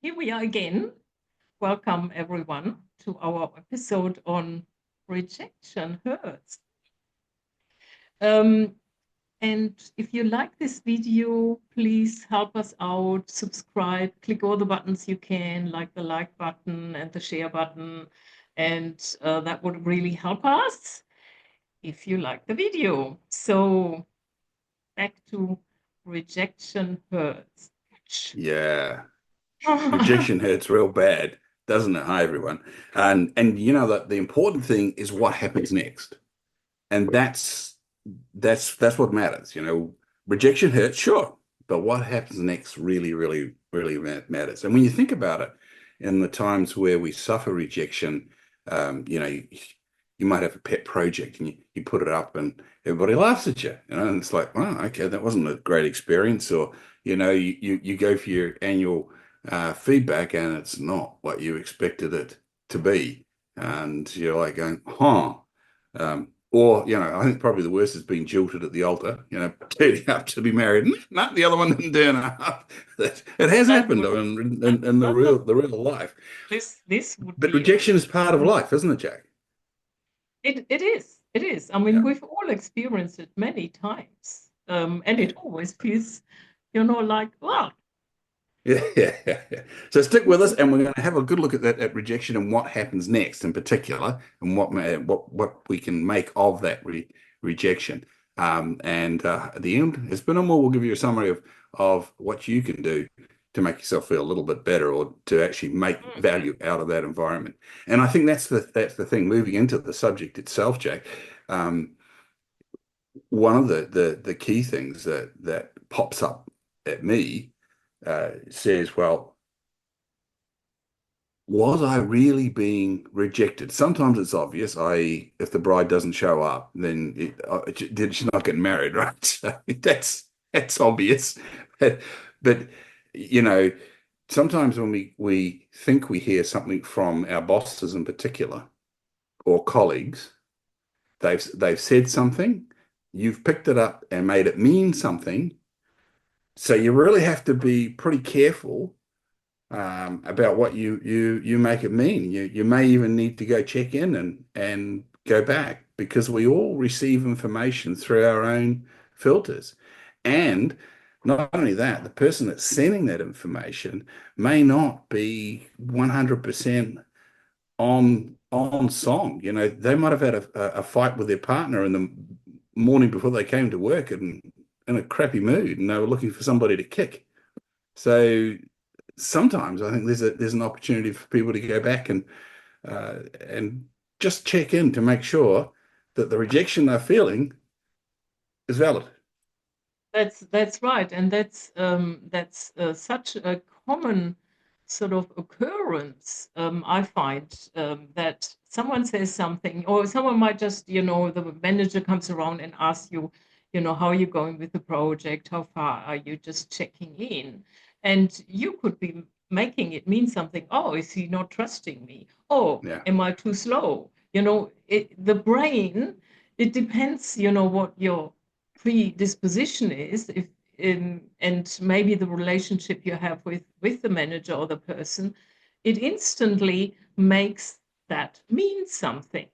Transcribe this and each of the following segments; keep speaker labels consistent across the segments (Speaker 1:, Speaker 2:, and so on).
Speaker 1: Here we are again. Welcome, everyone, to our episode on rejection hurts. Um, and if you like this video, please help us out, subscribe, click all the buttons you can, like the like button and the share button. And that would really help us if you like the video. So back to rejection hurts.
Speaker 2: Yeah, rejection hurts real bad, doesn't it? Hi, everyone. And you know that the important thing is what happens next. And that's what matters. Rejection hurts, sure, but what happens next really matters. And when you think about it, in the times where we suffer rejection, you might have a pet project and you put it up and everybody laughs at you, and it's like, well, okay, that wasn't a great experience. Or, you go for your annual feedback and it's not what you expected it to be. And you're like going, huh. Or, I think probably the worst is being jilted at the altar, turning up to be married. Not the other one didn't turn up. It has
Speaker 1: That
Speaker 2: happened
Speaker 1: would
Speaker 2: in the real life.
Speaker 1: this would
Speaker 2: But
Speaker 1: be a
Speaker 2: rejection is part of life, isn't it, Jack?
Speaker 1: it is. I mean,
Speaker 2: Yeah.
Speaker 1: we've all experienced it many times, and
Speaker 2: Yeah.
Speaker 1: it always feels, like, well,
Speaker 2: Yeah. So stick with us, and we're going to have a good look at that at rejection and what happens next in particular, and what we can make of that rejection. And at the end, as per normal, we'll give you a summary of what you can do to make yourself feel a little bit better, or to actually make
Speaker 1: mhm,
Speaker 2: value out of that environment. And I think that's the thing. Moving into the subject itself, Jack. Um, One of the key things that pops up at me says, well, was I really being rejected? Sometimes it's obvious, i.e., if the bride doesn't show up, then did she not get married, right? So that's obvious. But you know, sometimes when we think we hear something from our bosses in particular or colleagues, they've said something, you've picked it up and made it mean something. So you really have to be pretty careful about what you make it mean. You may even need to go check in and go back, because we all receive information through our own filters. And not only that, the person that's sending that information may not be 100% on song. They might have had a fight with their partner in the morning before they came to work and in a crappy mood, and they were looking for somebody to kick. So sometimes I think there's an opportunity for people to go back and just check in to make sure that the rejection they're feeling is valid.
Speaker 1: that's right, and that's such a common sort of occurrence. I find that someone says something, or someone might just, the manager comes around and asks you, how are you going with the project? How far are you? Just checking in, and you could be making it mean something. Oh, is he not trusting me? Oh,
Speaker 2: Yeah.
Speaker 1: am I too slow? The brain. It depends, what your predisposition is, if and maybe the relationship you have with the manager or the person, it instantly makes that mean something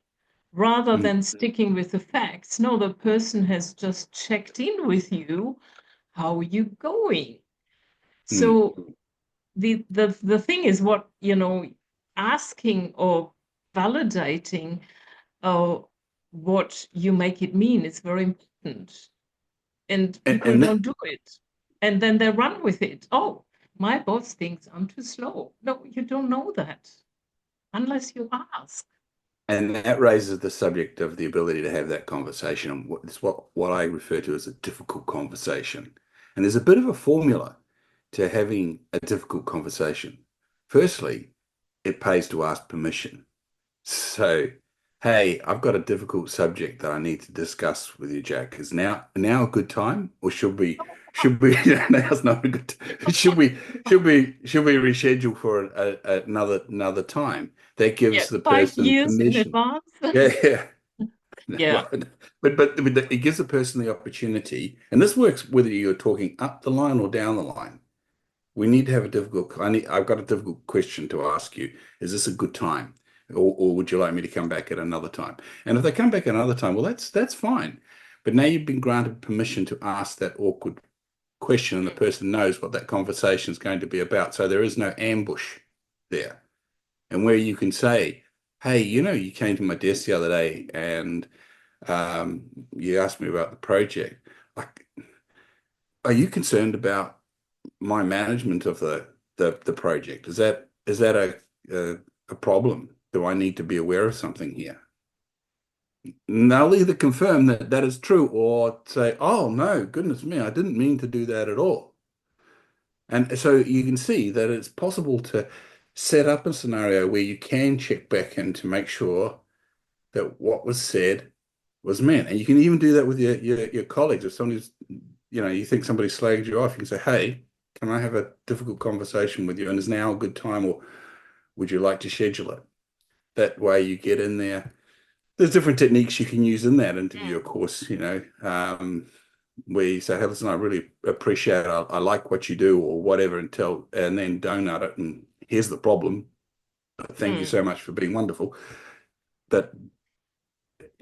Speaker 1: rather
Speaker 2: Mm,
Speaker 1: than sticking with the facts. No, the person has just checked in with you. How are you going?
Speaker 2: mm,
Speaker 1: So the thing is, what, asking or validating uh, what you make it mean is very important, and
Speaker 2: and
Speaker 1: people
Speaker 2: and that
Speaker 1: don't do it, and then they run with it. Oh, my boss thinks I'm too slow. No, you don't know that unless you ask.
Speaker 2: and that raises the subject of the ability to have that conversation. And it's what I refer to as a difficult conversation. And there's a bit of a formula to having a difficult conversation. Firstly, it pays to ask permission. So, hey, I've got a difficult subject that I need to discuss with you, Jack. Is now a good time, or should we now's not a good time. Should we reschedule for another time? That
Speaker 1: Yeah,
Speaker 2: gives the
Speaker 1: 5
Speaker 2: person
Speaker 1: years in
Speaker 2: permission.
Speaker 1: advance.
Speaker 2: Yeah, yeah.
Speaker 1: Yeah.
Speaker 2: Well, but it gives the person the opportunity, and this works whether you're talking up the line or down the line. we need to have a difficult, I've got a difficult question to ask you. Is this a good time? Or would you like me to come back at another time? And if they come back another time, well, that's fine. But now you've been granted permission to ask that awkward question, and the
Speaker 1: Mm,
Speaker 2: person knows what that conversation is going to be about. So there is no ambush there. And where you can say, hey, you came to my desk the other day and you asked me about the project. Like, are you concerned about my management of the project? Is that a problem? Do I need to be aware of something here? And they'll either confirm that that is true or say, oh no, goodness me, I didn't mean to do that at all. And so you can see that it's possible to set up a scenario where you can check back in to make sure that what was said was meant. And you can even do that with your colleagues. If somebody's, you think somebody slagged you off, you can say, hey, can I have a difficult conversation with you? And is now a good time, or would you like to schedule it? That way you get in there. There's different techniques you can use in that interview, of
Speaker 1: mm,
Speaker 2: course, where you say, hey, listen, I really appreciate it. I like what you do or whatever, and then donut it. And here's the problem. Thank you
Speaker 1: mm.
Speaker 2: so much for being wonderful. But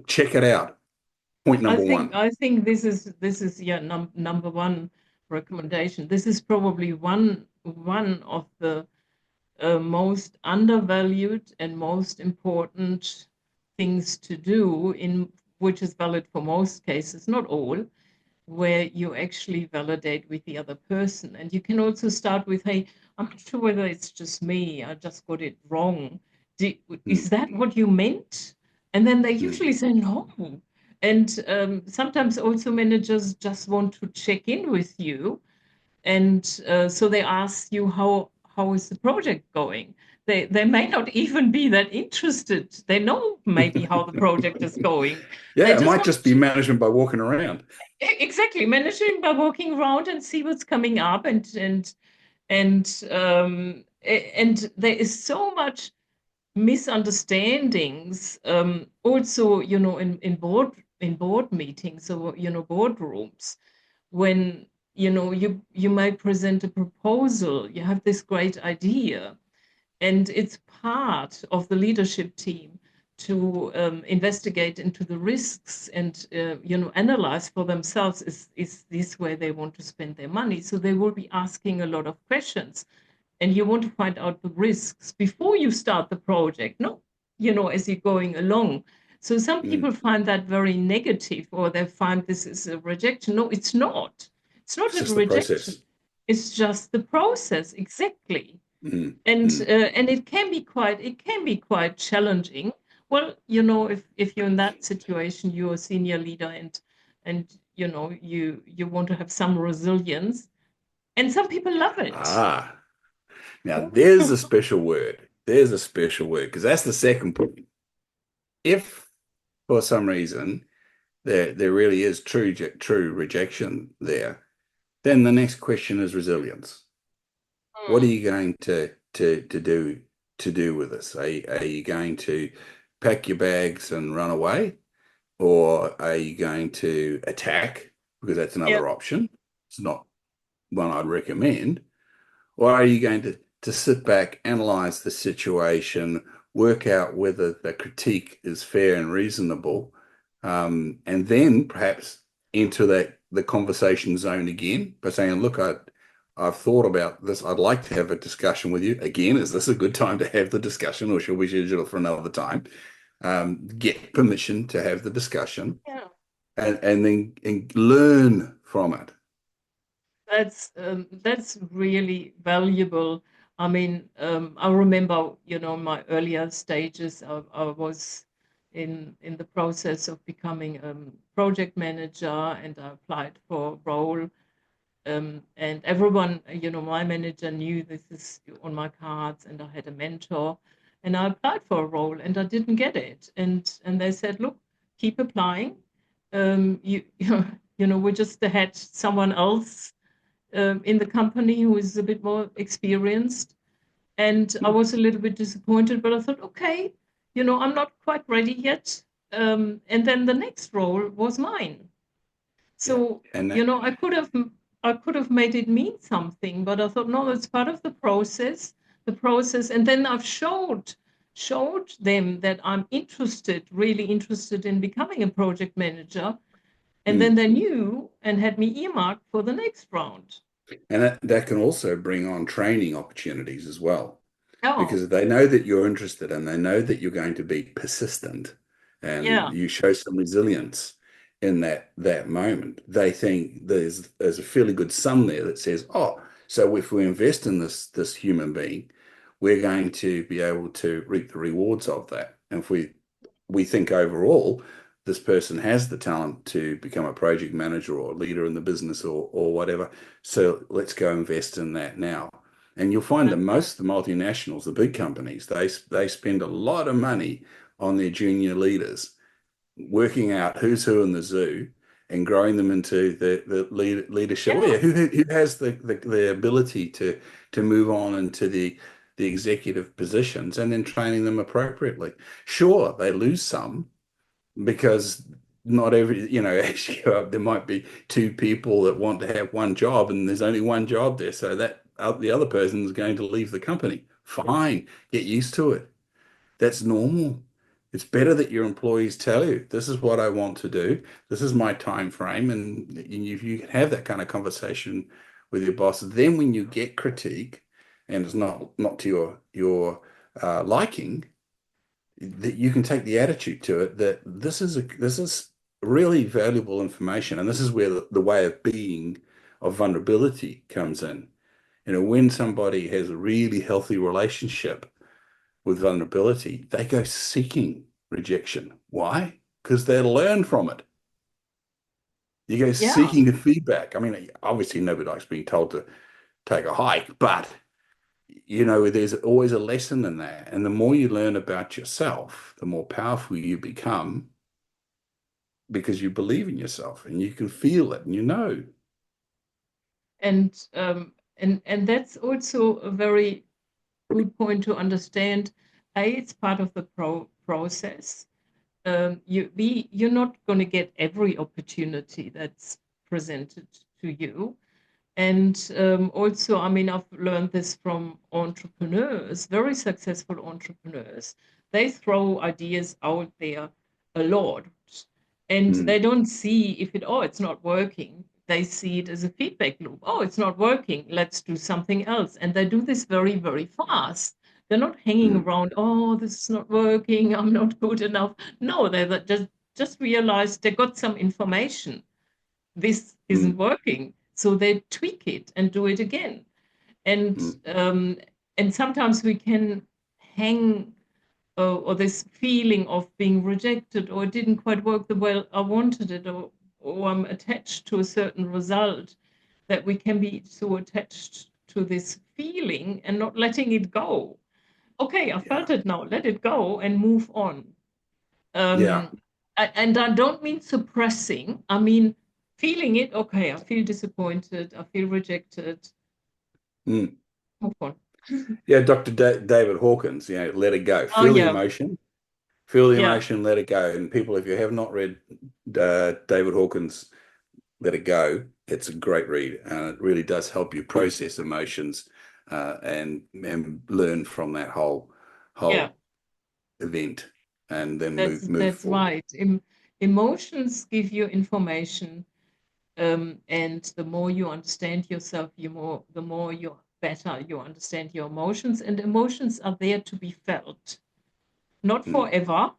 Speaker 2: check it out. Point
Speaker 1: I
Speaker 2: number
Speaker 1: think
Speaker 2: one.
Speaker 1: I think this is yeah number one recommendation. This is probably one of the most undervalued and most important things to do, in which is valid for most cases, not all, where you actually validate with the other person. And you can also start with, hey, I'm not sure whether it's just me, I just got it wrong.
Speaker 2: Mm,
Speaker 1: Is that what you meant? And then they
Speaker 2: mm.
Speaker 1: usually say no. And sometimes also managers just want to check in with you, and so they ask you how is the project going. They may not even be that interested. They know maybe how the project is going. They
Speaker 2: Yeah, it
Speaker 1: just
Speaker 2: might
Speaker 1: want
Speaker 2: just be management by walking around.
Speaker 1: exactly managing by walking around and see what's coming up, and there is so much misunderstandings, also, in board meetings, or boardrooms, when you might present a proposal, you have this great idea, and it's part of the leadership team to investigate into the risks, and analyze for themselves, is this where they want to spend their money. So they will be asking a lot of questions, and you want to find out the risks before you start the project, not as you're going along. So some
Speaker 2: Mm.
Speaker 1: people find that very negative, or they find this is a rejection. No, it's not. It's not
Speaker 2: It's
Speaker 1: a
Speaker 2: just the
Speaker 1: rejection.
Speaker 2: process.
Speaker 1: It's just the process, exactly.
Speaker 2: Mm,
Speaker 1: and
Speaker 2: mm.
Speaker 1: uh, and it can be quite challenging. Well, if you're in that situation, you're a senior leader, and you want to have some resilience, and some people love it.
Speaker 2: Ah, now there's a special word. There's a special word because that's the second point. If for some reason there really is true rejection there, then the next question is resilience. What are
Speaker 1: Mm.
Speaker 2: you going to do with this? Are you going to pack your bags and run away? Or are you going to attack? Because that's
Speaker 1: Yeah.
Speaker 2: another option. It's not one I'd recommend. Or are you going to sit back, analyze the situation, work out whether the critique is fair and reasonable, and then perhaps enter the conversation zone again by saying, look, I've thought about this. I'd like to have a discussion with you. Again, is this a good time to have the discussion, or should we schedule it for another time? Get permission to have the discussion
Speaker 1: Yeah.
Speaker 2: and then learn from it.
Speaker 1: That's really valuable. I mean, I remember, my earlier stages. I was in the process of becoming a project manager, and I applied for a role. And everyone, my manager knew this is on my cards, and I had a mentor, and I applied for a role, and I didn't get it. And they said, look, keep applying. We just had someone else in the company who is a bit more experienced. And I was a little bit disappointed, but I thought, okay, I'm not quite ready yet. And then the next role was mine.
Speaker 2: Yeah.
Speaker 1: So,
Speaker 2: And that,
Speaker 1: I could have I could have made it mean something, but I thought, no, it's part of the process. And then I've showed them that I'm interested, really interested in becoming a project manager. And then
Speaker 2: Mm.
Speaker 1: they knew and had me earmarked for the next round.
Speaker 2: And that can also bring on training opportunities as well,
Speaker 1: Oh,
Speaker 2: because they know that you're interested and they know that you're going to be persistent and
Speaker 1: yeah,
Speaker 2: you show some resilience in that moment. They think there's a fairly good sum there that says, oh, so if we invest in this human being, we're going to be able to reap the rewards of that. And if we think overall this person has the talent to become a project manager or a leader in the business or whatever. So let's go invest in that now. And you'll find that
Speaker 1: that's right.
Speaker 2: most of the multinationals, the big companies, they spend a lot of money on their junior leaders, working out who's who in the zoo and growing them into the leadership. Oh
Speaker 1: Yeah.
Speaker 2: yeah, who has the ability to move on into the executive positions and then training them appropriately. Sure, they lose some because not every, as you go up, there might be two people that want to have one job and there's only one job there. So that the other person is going to leave the company. Fine, get used to it. That's normal. It's better that your employees tell you, this is what I want to do. This is my time frame. And if you have that kind of conversation with your boss, then when you get critique and it's not to your liking, that you can take the attitude to it that this is really valuable information, and this is where the way of being of vulnerability comes in. When somebody has a really healthy relationship with vulnerability, they go seeking rejection. Why? Because they learn from it. You go
Speaker 1: Yeah.
Speaker 2: seeking the feedback. I mean, obviously nobody likes being told to take a hike, but there's always a lesson in that. And the more you learn about yourself, the more powerful you become because you believe in yourself and you can feel it and you know.
Speaker 1: And that's also a very good point to understand. It's part of the process. You're not going to get every opportunity that's presented to you. And also, I mean, I've learned this from entrepreneurs, very successful entrepreneurs. They throw ideas out there a lot, and they
Speaker 2: Mm,
Speaker 1: don't see if it's not working. They see it as a feedback loop. Oh, it's not working. Let's do something else. And they do this very, very fast. They're not hanging
Speaker 2: mm,
Speaker 1: around. Oh, this is not working. I'm not good enough. No, they just realized they got some information. This isn't
Speaker 2: mm,
Speaker 1: working, so they tweak it and do it again. And
Speaker 2: mm,
Speaker 1: and sometimes we can hang or this feeling of being rejected, or it didn't quite work the way I wanted it, or I'm attached to a certain result, that we can be so attached to this feeling and not letting it go. Okay, I
Speaker 2: yeah.
Speaker 1: felt it now, let it go and move on.
Speaker 2: Yeah.
Speaker 1: um, and I don't mean suppressing. I mean feeling it. Okay, I feel disappointed. I feel rejected.
Speaker 2: Mm.
Speaker 1: Move on.
Speaker 2: Yeah, Dr. David Hawkins, let it go.
Speaker 1: Oh yeah,
Speaker 2: Feel the
Speaker 1: yeah,
Speaker 2: emotion, let it go. And people, if you have not read David Hawkins' Let It Go, it's a great read. And it really does help you process emotions and learn from that
Speaker 1: yeah.
Speaker 2: whole event and then
Speaker 1: That's
Speaker 2: move
Speaker 1: that's
Speaker 2: forward.
Speaker 1: right. Emotions give you information, and the more you understand yourself, the more you better you understand your emotions. And emotions are there to be felt, not
Speaker 2: Mm.
Speaker 1: forever,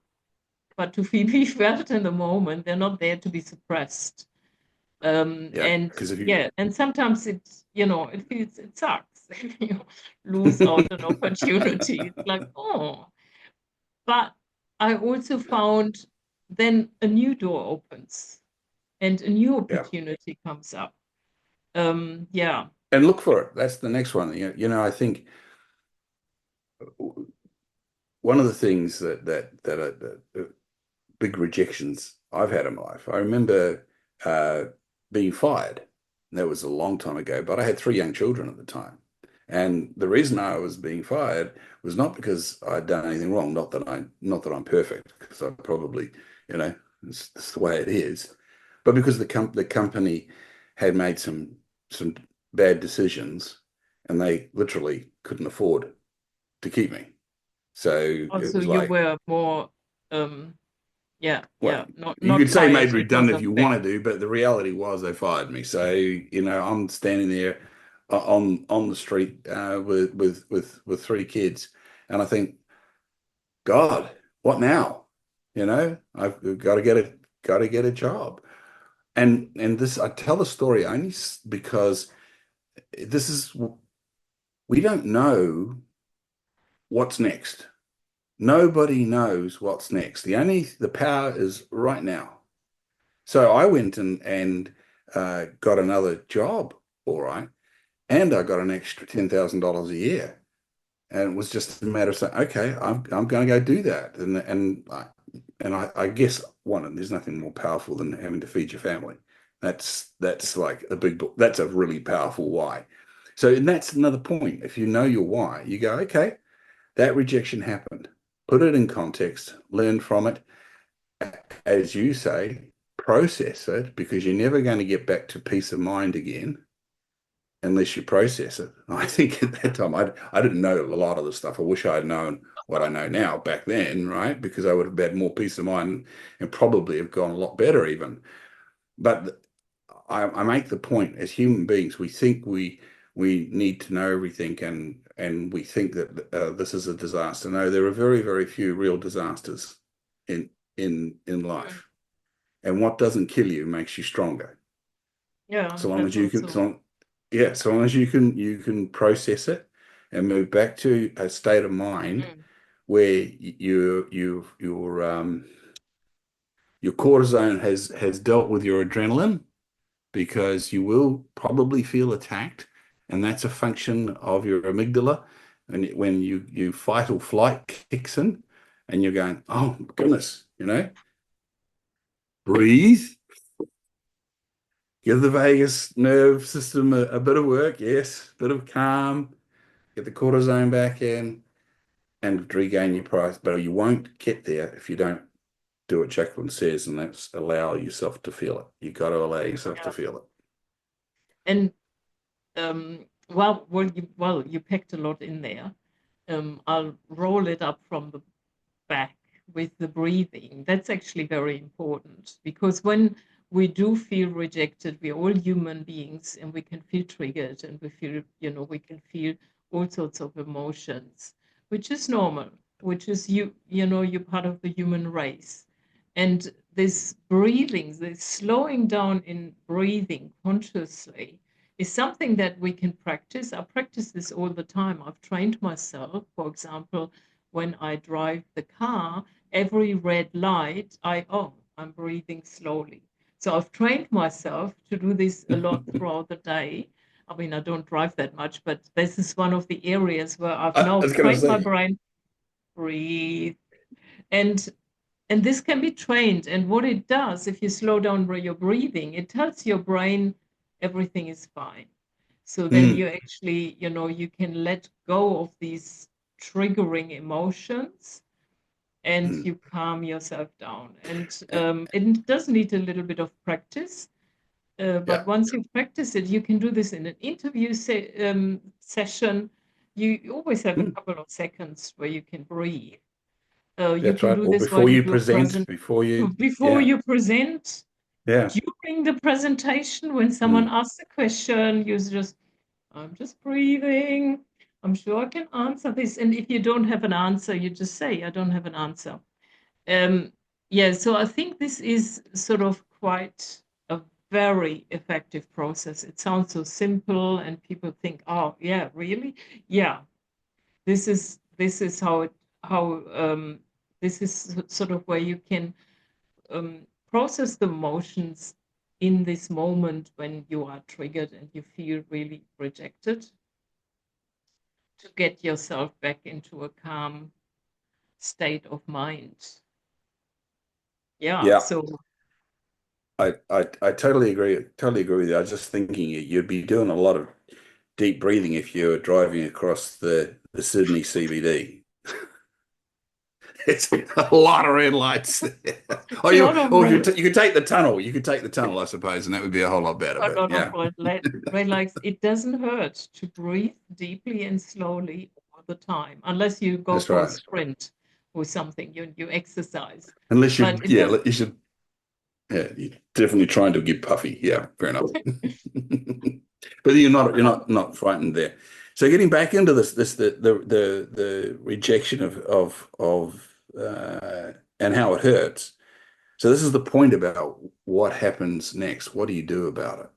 Speaker 1: but to be felt in the moment. They're not there to be suppressed.
Speaker 2: Yeah,
Speaker 1: And
Speaker 2: because if you
Speaker 1: yeah, and sometimes it sucks if you lose out an opportunity. It's like, oh, but I also found then a new door opens and a new
Speaker 2: yeah,
Speaker 1: opportunity comes up. Yeah,
Speaker 2: and look for it. That's the next one. I think one of the things that big rejections I've had in my life. I remember uh, being fired. That was a long time ago, but I had three young children at the time. And the reason I was being fired was not because I'd done anything wrong, not that I'm perfect, because I probably, it's the way it is, but because the company had made some some bad decisions, and they literally couldn't afford to keep me. So it
Speaker 1: Also,
Speaker 2: was
Speaker 1: you
Speaker 2: like,
Speaker 1: were more, um, yeah,
Speaker 2: well,
Speaker 1: yeah, not
Speaker 2: you could say
Speaker 1: fired.
Speaker 2: made
Speaker 1: It
Speaker 2: redundant if
Speaker 1: wasn't
Speaker 2: you
Speaker 1: fair.
Speaker 2: wanted to, but the reality was they fired me. So, I'm standing there on the street with three kids, and I think, God, what now? I've got to get a job. And this I tell the story only because this is we don't know what's next. Nobody knows what's next. The power is right now. So I went and got another job, all right, and I got an extra $10,000 a year. And it was just a matter of saying, okay, I'm going to go do that. And I guess there's nothing more powerful than having to feed your family. That's like a big book. That's a really powerful why. So, and that's another point. If you know your why, you go, okay, that rejection happened. Put it in context, learn from it, as you say, process it because you're never going to get back to peace of mind again unless you process it. I think at that time I didn't know a lot of the stuff. I wish I had known what I know now back then, right? Because I would have had more peace of mind and probably have gone a lot better even. But I make the point as human beings, we think we need to know everything and we think that this is a disaster. No, there are very, very few real disasters in in
Speaker 1: Mm.
Speaker 2: life. And what doesn't kill you makes you stronger.
Speaker 1: Yeah,
Speaker 2: So long as
Speaker 1: that's
Speaker 2: you can,
Speaker 1: also.
Speaker 2: yeah, so long as you can process it and move back to a state of mind
Speaker 1: Mm.
Speaker 2: where your cortisone has dealt with your adrenaline because you will probably feel attacked, and that's a function of your amygdala. And when you fight or flight kicks in, and you're going, oh goodness, breathe, give the vagus nerve system a bit of work, yes, bit of calm, get the cortisone back in, and regain your price. But you won't get there if you don't do what Jacqueline says, and that's allow yourself to feel it. You got to allow yourself to
Speaker 1: Yeah.
Speaker 2: feel it.
Speaker 1: And you packed a lot in there. I'll roll it up from the back with the breathing. That's actually very important because when we do feel rejected, we're all human beings and we can feel triggered and we can feel all sorts of emotions, which is normal, which is you're part of the human race. And this breathing, this slowing down in breathing consciously is something that we can practice. I practice this all the time. I've trained myself, for example, when I drive the car, every red light, I'm breathing slowly. So I've trained myself to do this a lot throughout the day. I mean, I don't drive that much, but this is one of the areas where I've
Speaker 2: I
Speaker 1: now
Speaker 2: was going to
Speaker 1: trained my
Speaker 2: say,
Speaker 1: brain, breathe. And and this can be trained. And what it does, if you slow down your breathing, it tells your brain everything is fine. So then
Speaker 2: mm,
Speaker 1: you actually, you can let go of these triggering emotions and
Speaker 2: mm,
Speaker 1: you calm yourself down. And it does need a little bit of practice.
Speaker 2: yeah,
Speaker 1: But once you practice it, you can do this in an interview session. You always have a
Speaker 2: mm,
Speaker 1: couple of seconds where you can breathe. You
Speaker 2: that's
Speaker 1: can
Speaker 2: right.
Speaker 1: do
Speaker 2: Or
Speaker 1: this while
Speaker 2: before
Speaker 1: you
Speaker 2: you
Speaker 1: do a
Speaker 2: present,
Speaker 1: present,
Speaker 2: before you,
Speaker 1: before
Speaker 2: yeah,
Speaker 1: you present,
Speaker 2: yeah,
Speaker 1: during the presentation, when someone
Speaker 2: mm,
Speaker 1: asks a question, I'm just breathing. I'm sure I can answer this. And if you don't have an answer, you just say, I don't have an answer. Um, yeah, so I think this is sort of quite a very effective process. It sounds so simple, and people think, oh, yeah, really? Yeah, this is how this is sort of where you can process the emotions in this moment when you are triggered and you feel really rejected to get yourself back into a calm state of mind. Yeah,
Speaker 2: yeah.
Speaker 1: so
Speaker 2: I totally agree with you. I was just thinking you'd be doing a lot of deep breathing if you were driving across the Sydney CBD. It's a lot of red lights. Or
Speaker 1: A lot of
Speaker 2: or
Speaker 1: red,
Speaker 2: you could take the tunnel. You could take the tunnel, I suppose, and that would be a whole lot better.
Speaker 1: a
Speaker 2: But
Speaker 1: lot of
Speaker 2: yeah,
Speaker 1: red lights. It doesn't hurt to breathe deeply and slowly all the time, unless you go
Speaker 2: that's
Speaker 1: for a
Speaker 2: right.
Speaker 1: sprint or something. You exercise,
Speaker 2: Unless
Speaker 1: but
Speaker 2: you,
Speaker 1: it
Speaker 2: yeah,
Speaker 1: does.
Speaker 2: you should, yeah, you're definitely trying to get puffy. Yeah, fair enough. But you're not frightened there. So getting back into this the rejection of and how it hurts. So this is the point about what happens next. What do you do about it?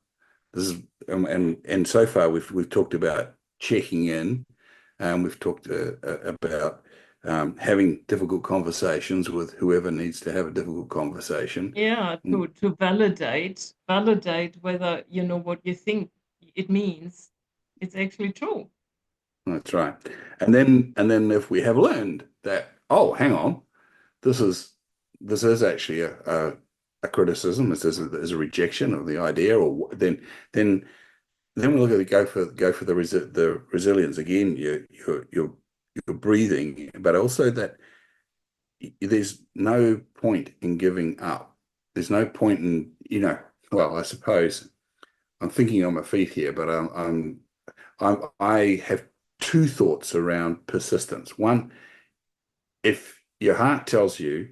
Speaker 2: This is and so far we've talked about checking in, we've talked about having difficult conversations with whoever needs to have a difficult conversation.
Speaker 1: Yeah,
Speaker 2: Mm,
Speaker 1: to validate whether you know what you think it means. It's actually true.
Speaker 2: that's right. And then if we have learned that, oh, hang on, this is this is actually a criticism, this is a rejection of the idea, or then then we look at go for the resilience again. You're breathing, but also that there's no point in giving up. There's no point in, well, I suppose I'm thinking on my feet here, but I have two thoughts around persistence. One, if your heart tells you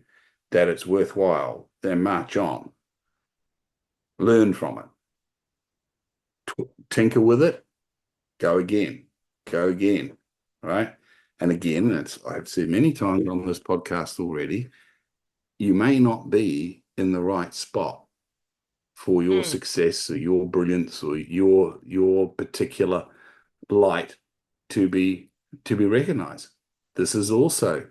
Speaker 2: that it's worthwhile, then march on, learn from it, tinker with it, go again, right? And again, I've said many times on this podcast already, you may not be in the right spot for your
Speaker 1: Mm.
Speaker 2: success or your brilliance or your particular light to be recognized. This is also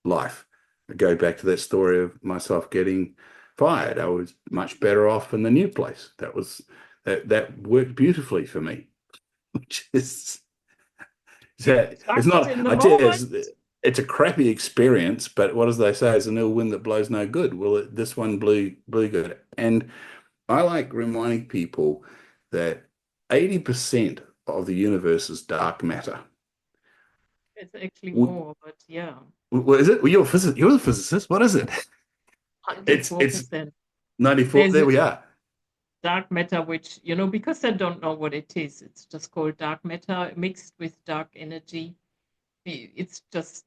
Speaker 2: life. I go back to that story of myself getting fired. I was much better off in the new place. That worked beautifully for me, which is
Speaker 1: You
Speaker 2: that it's
Speaker 1: sucked
Speaker 2: not.
Speaker 1: in the
Speaker 2: I tell you,
Speaker 1: moment.
Speaker 2: it's a crappy experience. But what as they say, it's an ill wind that blows no good. Well, this one blew good, and I like reminding people that 80% of the universe is dark matter.
Speaker 1: It's actually
Speaker 2: W-
Speaker 1: more, but yeah,
Speaker 2: What is it? Well, you're the physicist. What is it? It's
Speaker 1: 94%.
Speaker 2: 94.
Speaker 1: There's
Speaker 2: There we are.
Speaker 1: dark matter, which, because I don't know what it is, it's just called dark matter mixed with dark energy. It's just,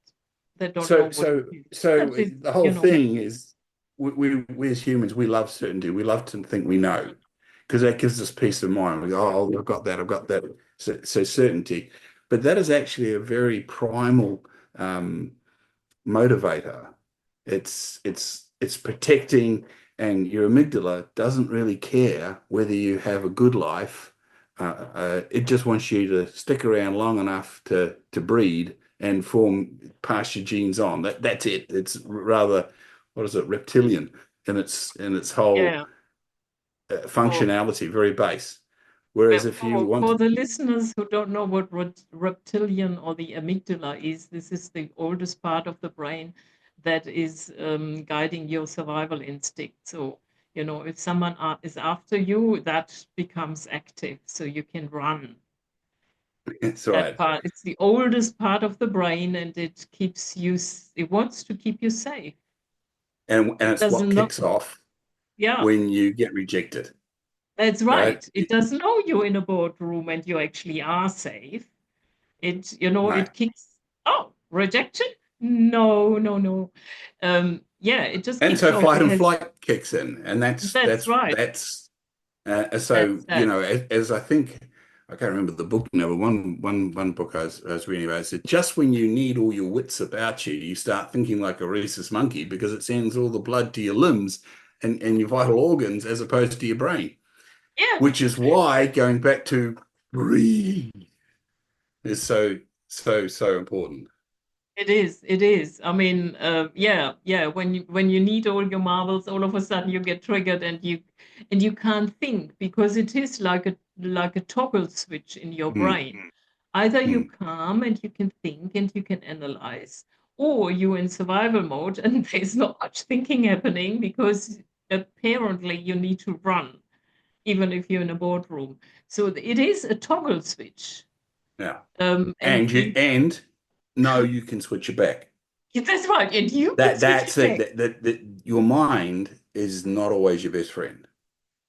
Speaker 1: they don't know
Speaker 2: So,
Speaker 1: what it
Speaker 2: so,
Speaker 1: is.
Speaker 2: so
Speaker 1: But it's,
Speaker 2: the whole thing is we as humans, we love certainty. We love to think we know because that gives us peace of mind. We go, oh, I've got that, I've got that. So certainty. But that is actually a very primal motivator. It's protecting, and your amygdala doesn't really care whether you have a good life. It just wants you to stick around long enough to breed and form pass your genes on. That's it. It's rather, what is it, reptilian in its whole
Speaker 1: yeah. For,
Speaker 2: functionality, very base. Whereas if you want
Speaker 1: for
Speaker 2: to,
Speaker 1: the listeners who don't know what reptilian or the amygdala is, this is the oldest part of the brain that is guiding your survival instinct. So, if someone is after you, that becomes active, so you can run.
Speaker 2: it's
Speaker 1: That
Speaker 2: right,
Speaker 1: part, it's the oldest part of the brain, and it keeps you, it wants to keep you safe.
Speaker 2: and
Speaker 1: It
Speaker 2: it's what
Speaker 1: doesn't know,
Speaker 2: kicks off
Speaker 1: yeah.
Speaker 2: when you get rejected,
Speaker 1: That's
Speaker 2: right?
Speaker 1: right. It doesn't know you're in a boardroom and you actually are safe.
Speaker 2: No.
Speaker 1: It kicks, oh, rejection? No, no, no. Yeah, it just
Speaker 2: And
Speaker 1: kicks
Speaker 2: so
Speaker 1: off.
Speaker 2: flight
Speaker 1: It
Speaker 2: and
Speaker 1: has,
Speaker 2: flight kicks in, and that's
Speaker 1: that's
Speaker 2: that's
Speaker 1: right.
Speaker 2: that's so
Speaker 1: That's that.
Speaker 2: as I think I can't remember the book now, but one book I was reading about it said just when you need all your wits about you, you start thinking like a rhesus monkey because it sends all the blood to your limbs and your vital organs as opposed to your brain,
Speaker 1: Yeah,
Speaker 2: which is why going back to breathe is so important.
Speaker 1: it is. It is. I mean, yeah, yeah. When you need all your marbles, all of a sudden you get triggered and you can't think because it is like a toggle switch in your
Speaker 2: Mm,
Speaker 1: brain. Either you
Speaker 2: mm.
Speaker 1: calm and you can think and you can analyze, or you're in survival mode and there's not much thinking happening because apparently you need to run, even if you're in a boardroom. So it is a toggle switch.
Speaker 2: Yeah.
Speaker 1: And
Speaker 2: And
Speaker 1: you,
Speaker 2: no, you can switch it back.
Speaker 1: That's right. And you can
Speaker 2: That
Speaker 1: switch
Speaker 2: that's
Speaker 1: it
Speaker 2: it.
Speaker 1: back.
Speaker 2: That your mind is not always your best friend.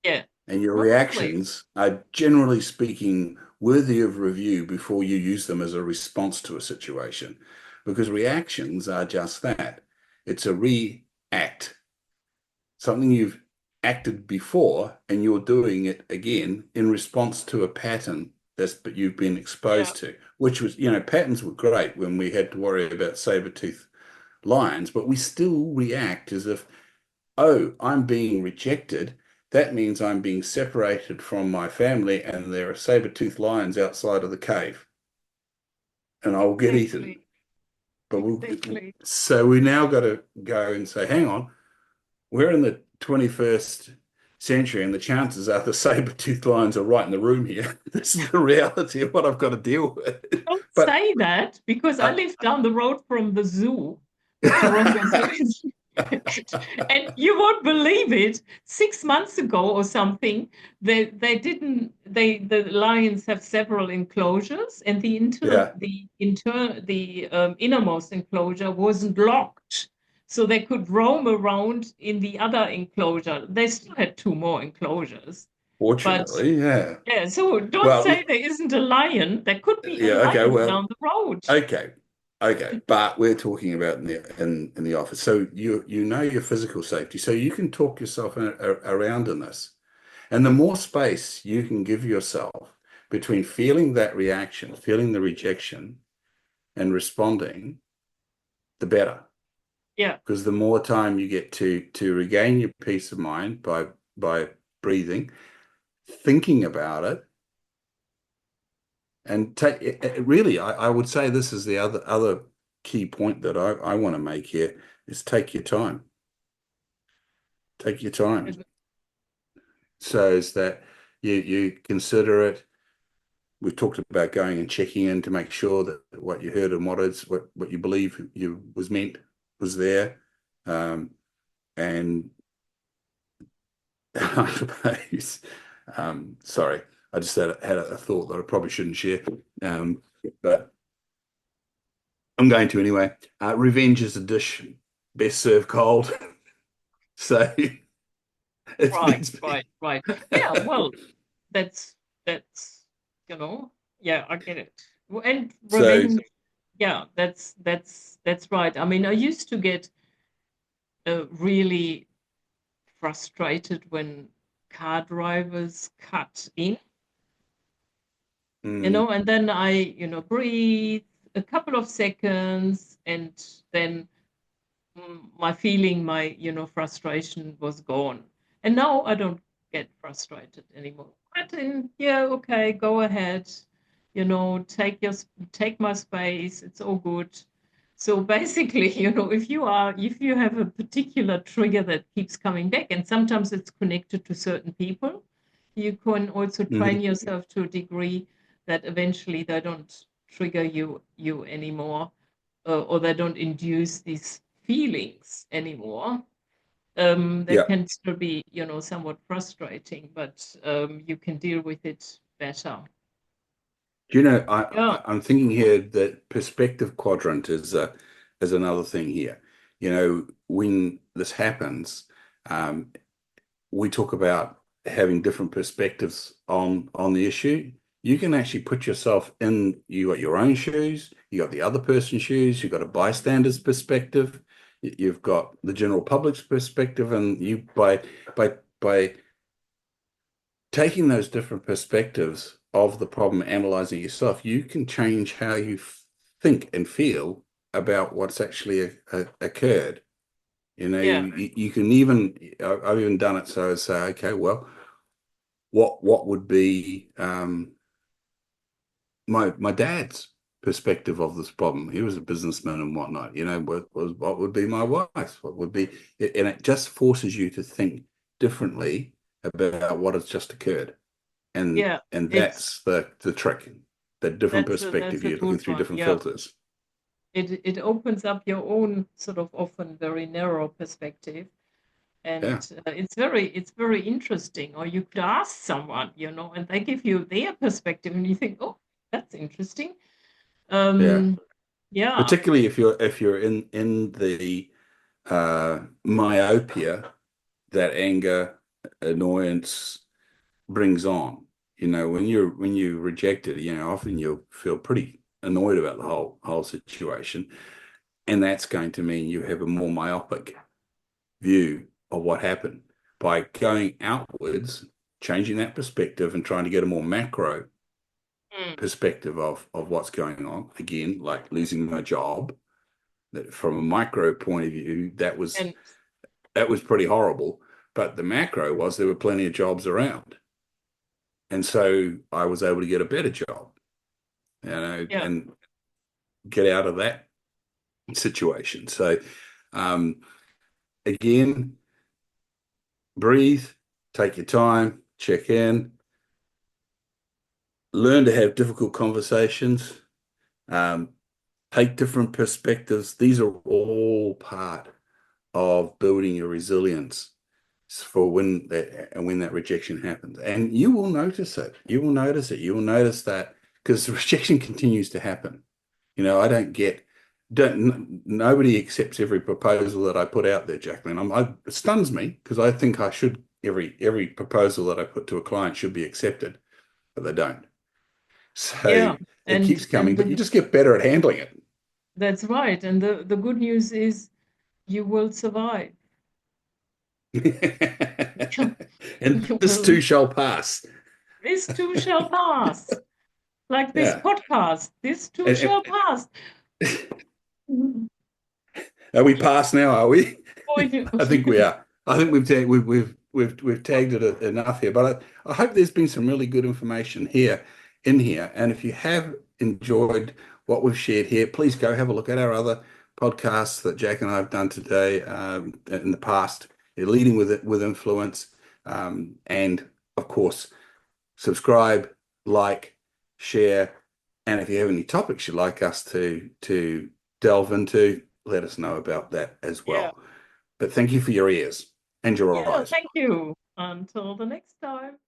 Speaker 1: Yeah,
Speaker 2: And your
Speaker 1: not always.
Speaker 2: reactions are generally speaking worthy of review before you use them as a response to a situation. Because reactions are just that. It's a react, something you've acted before and you're doing it again in response to a pattern that you've been
Speaker 1: Yeah,
Speaker 2: exposed to, which was, patterns were great when we had to worry about saber-tooth lions, but we still react as if, oh, I'm being rejected. That means I'm being separated from my family and there are saber-toothed lions outside of the cave and I'll get eaten.
Speaker 1: exactly.
Speaker 2: But
Speaker 1: Exactly.
Speaker 2: so we now got to go and say, hang on, we're in the 21st century and the chances are the saber-toothed lions are right in the room here. This is the reality of what I've got to deal with.
Speaker 1: Don't
Speaker 2: But
Speaker 1: say that because I
Speaker 2: uh,
Speaker 1: live down the road from the zoo, the Taronga Zoo. And you won't believe it. 6 months ago or something, they didn't. The lions have several enclosures, and
Speaker 2: yeah,
Speaker 1: the innermost enclosure wasn't locked, so they could roam around in the other enclosure. They still had two more enclosures, but
Speaker 2: fortunately, yeah.
Speaker 1: yeah. So don't
Speaker 2: Well,
Speaker 1: say there isn't a lion. There could be a
Speaker 2: yeah, okay,
Speaker 1: lion
Speaker 2: well,
Speaker 1: down the road.
Speaker 2: okay. Okay, but we're talking about in the office. So you know your physical safety. So you can talk yourself around in this. And the more space you can give yourself between feeling that reaction, feeling the rejection, and responding, the better.
Speaker 1: Yeah,
Speaker 2: Because the more time you get to regain your peace of mind by breathing, thinking about it, and really, I would say this is the other key point that I want to make here is take your time. Take your time. So is that you consider it. We've talked about going and checking in to make sure that what you heard and what you believe you was meant was there. Um, and I suppose, sorry, I just had a thought that I probably shouldn't share. But I'm going to anyway. Revenge is a dish best served cold. So
Speaker 1: right,
Speaker 2: it's
Speaker 1: right, right. Yeah, well, that's that's yeah, I get it. And
Speaker 2: so
Speaker 1: revenge, yeah, that's right. I mean, I used to get really frustrated when car drivers cut in,
Speaker 2: mm,
Speaker 1: and then I, breathe a couple of seconds, and then my feeling, my frustration was gone. And now I don't get frustrated anymore. But in, yeah, okay, go ahead. Take my space. It's all good. So basically, if you have a particular trigger that keeps coming back, and sometimes it's connected to certain people, you can also train
Speaker 2: mm,
Speaker 1: yourself to a degree that eventually they don't trigger you anymore, or they don't induce these feelings anymore. That
Speaker 2: yeah.
Speaker 1: can still be, somewhat frustrating, but you can deal with it better.
Speaker 2: Do you know,
Speaker 1: Yeah,
Speaker 2: I'm thinking here that perspective quadrant is another thing here. When this happens, um, we talk about having different perspectives on the issue. You can actually put yourself in, you got your own shoes, you got the other person's shoes, you've got a bystander's perspective, you've got the general public's perspective, and you by taking those different perspectives of the problem, analyzing yourself, you can change how you think and feel about what's actually occurred.
Speaker 1: yeah,
Speaker 2: You can even, I've even done it so I say, okay, well, what would be my dad's perspective of this problem? He was a businessman and whatnot. What would be my wife's? What would be, and it just forces you to think differently about what has just occurred. and
Speaker 1: yeah.
Speaker 2: and
Speaker 1: It's
Speaker 2: that's the trick. That different perspective,
Speaker 1: that's a
Speaker 2: you're looking
Speaker 1: good
Speaker 2: through
Speaker 1: one.
Speaker 2: different
Speaker 1: Yeah,
Speaker 2: filters.
Speaker 1: it opens up your own sort of often very narrow perspective, and
Speaker 2: Yeah,
Speaker 1: it's very interesting. Or you could ask someone, and they give you their perspective, and you think, oh, that's interesting.
Speaker 2: yeah.
Speaker 1: Um, Yeah.
Speaker 2: particularly if you're in the myopia that anger, annoyance brings on. When you reject it, often you'll feel pretty annoyed about the whole situation, and that's going to mean you have a more myopic view of what happened. By going outwards, changing that perspective and trying to get a more macro
Speaker 1: Mm.
Speaker 2: perspective of what's going on, again, like losing my job, that from a micro point of view, that was
Speaker 1: And
Speaker 2: that was pretty horrible. But the macro was there were plenty of jobs around. And so I was able to get a better job,
Speaker 1: yeah,
Speaker 2: and get out of that situation. So, um, again, breathe, take your time, check in, learn to have difficult conversations, um, take different perspectives. These are all part of building your resilience for when that rejection happens. And you will notice it. You will notice it. You will notice that because rejection continues to happen. I don't get don't nobody accepts every proposal that I put out there, Jacqueline. It stuns me because I think I should every proposal that I put to a client should be accepted, but they don't. So
Speaker 1: yeah.
Speaker 2: it keeps
Speaker 1: And
Speaker 2: coming, but you just get better at handling it.
Speaker 1: that's right. And the good news is you will survive.
Speaker 2: And
Speaker 1: You
Speaker 2: this too
Speaker 1: will.
Speaker 2: shall pass.
Speaker 1: This too shall pass. Like this
Speaker 2: Yeah.
Speaker 1: podcast. This too
Speaker 2: And,
Speaker 1: shall pass. Mhm.
Speaker 2: are we past now? Are we?
Speaker 1: Oh, you-
Speaker 2: I think we are. I think we've tagged it enough here. But I hope there's been some really good information in here. And if you have enjoyed what we've shared here, please go have a look at our other podcasts that Jack and I have done today, in the past. They're leading with influence, and of course, subscribe, like, share, and if you have any topics you'd like us to delve into, let us know about that as
Speaker 1: Yeah.
Speaker 2: well. But thank you for your ears and your
Speaker 1: Yeah.
Speaker 2: eyes.
Speaker 1: Thank you. Until the next time.